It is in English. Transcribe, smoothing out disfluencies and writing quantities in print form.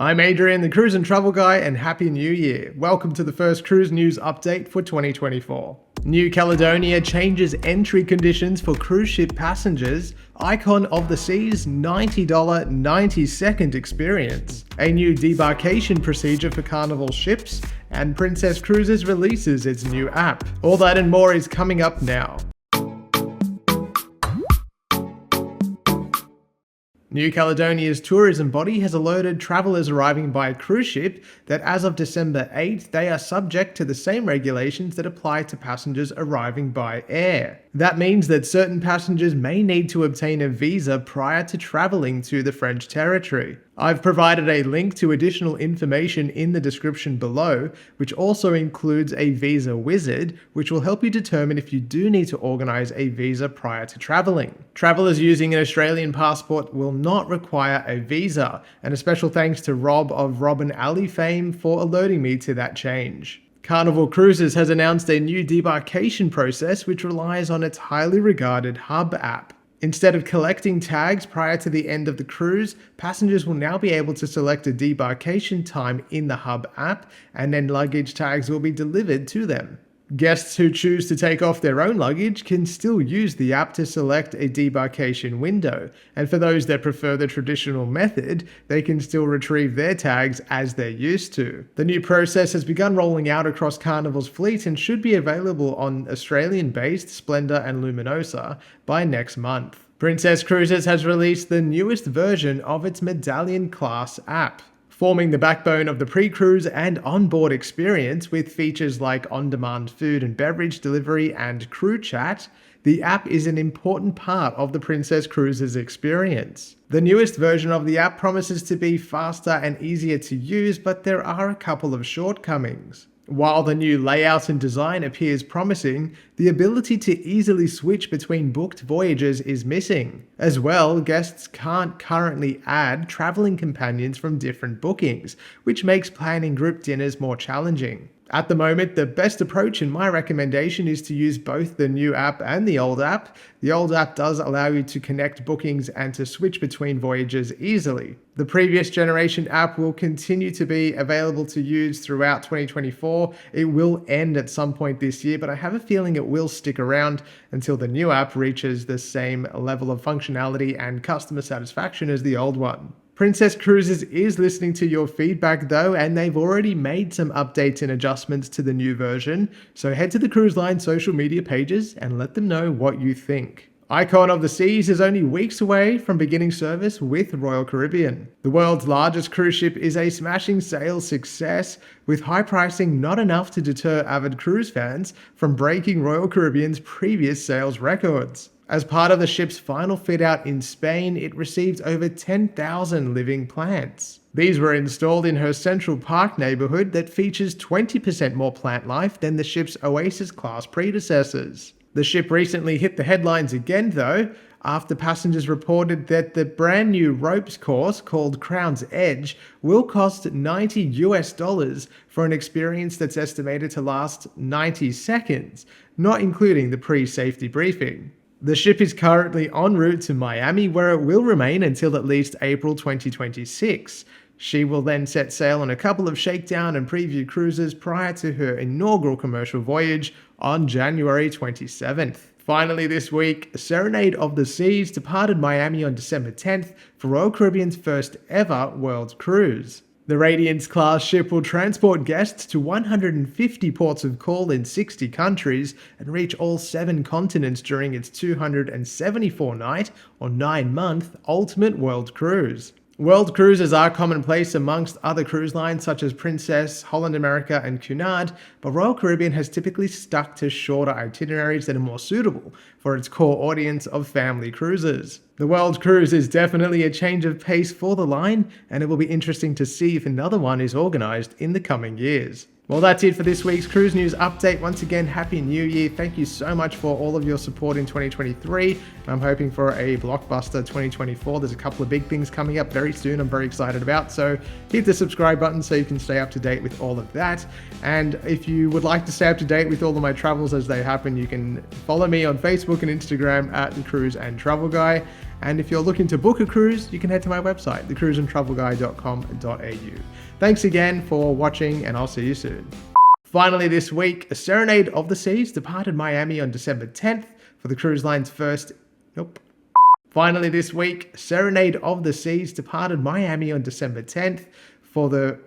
I'm Adrian, the Cruise and Travel Guy, and Happy New Year. Welcome to the first cruise news update for 2024. New Caledonia changes entry conditions for cruise ship passengers, Icon of the Seas $90 90-second experience, a new debarkation procedure for Carnival ships, and Princess Cruises releases its new app. All that and more is coming up now. New Caledonia's tourism body has alerted travellers arriving by cruise ship that as of December 8th, they are subject to the same regulations that apply to passengers arriving by air. That means that certain passengers may need to obtain a visa prior to travelling to the French territory. I've provided a link to additional information in the description below, which also includes a visa wizard, which will help you determine if you do need to organise a visa prior to travelling. Travellers using an Australian passport will not require a visa, and a special thanks to Rob of Rob and Ali fame for alerting me to that change. Carnival Cruises has announced a new debarkation process which relies on its highly regarded HUB app. Instead of collecting tags prior to the end of the cruise, passengers will now be able to select a debarkation time in the HUB app, and then luggage tags will be delivered to them. Guests who choose to take off their own luggage can still use the app to select a debarkation window, and for those that prefer the traditional method, they can still retrieve their tags as they're used to. The new process has begun rolling out across Carnival's fleet and should be available on Australian-based Splendor and Luminosa by next month. Princess Cruises has released the newest version of its Medallion class app. Forming the backbone of the pre-cruise and onboard experience with features like on-demand food and beverage delivery and crew chat, the app is an important part of the Princess Cruises experience. The newest version of the app promises to be faster and easier to use, but there are a couple of shortcomings. While the new layout and design appears promising, the ability to easily switch between booked voyages is missing. As well, guests can't currently add traveling companions from different bookings, which makes planning group dinners more challenging. At the moment, the best approach in my recommendation is to use both the new app and the old app. The old app does allow you to connect bookings and to switch between voyages easily. The previous generation app will continue to be available to use throughout 2024. It will end at some point this year, but I have a feeling it will stick around until the new app reaches the same level of functionality and customer satisfaction as the old one. Princess Cruises is listening to your feedback though, and they've already made some updates and adjustments to the new version, so head to the cruise line social media pages and let them know what you think. Icon of the Seas is only weeks away from beginning service with Royal Caribbean. The world's largest cruise ship is a smashing sales success, with high pricing not enough to deter avid cruise fans from breaking Royal Caribbean's previous sales records. As part of the ship's final fit-out in Spain, it received over 10,000 living plants. These were installed in her Central Park neighborhood that features 20% more plant life than the ship's Oasis-class predecessors. The ship recently hit the headlines again though, after passengers reported that the brand new ropes course called Crown's Edge will cost $90 for an experience that's estimated to last 90 seconds, not including the pre-safety briefing. The ship is currently en route to Miami, where it will remain until at least April 2026. She will then set sail on a couple of Shakedown and preview cruises prior to her inaugural commercial voyage on January 27th. Finally this week, Serenade of the Seas departed Miami on December 10th for Royal Caribbean's first ever world cruise. The Radiance-class ship will transport guests to 150 ports of call in 60 countries and reach all 7 continents during its 274-night or 9-month ultimate world cruise. World cruises are commonplace amongst other cruise lines such as Princess, Holland America, and Cunard, but Royal Caribbean has typically stuck to shorter itineraries that are more suitable for its core audience of family cruises. The world cruise is definitely a change of pace for the line, and it will be interesting to see if another one is organised in the coming years. Well, that's it for this week's Cruise News Update. Once again, Happy New Year. Thank you so much for all of your support in 2023. I'm hoping for a blockbuster 2024. There's a couple of big things coming up very soon I'm very excited about. So hit the subscribe button so you can stay up to date with all of that. And if you would like to stay up to date with all of my travels as they happen, you can follow me on Facebook and Instagram at The Cruise and Travel Guy. And if you're looking to book a cruise, you can head to my website, thecruiseandtravelguy.com.au. Thanks again for watching, and I'll see you soon. Finally this week, a Serenade of the Seas departed Miami on December 10th for the cruise line's first... Finally this week, Serenade of the Seas departed Miami on December 10th for the...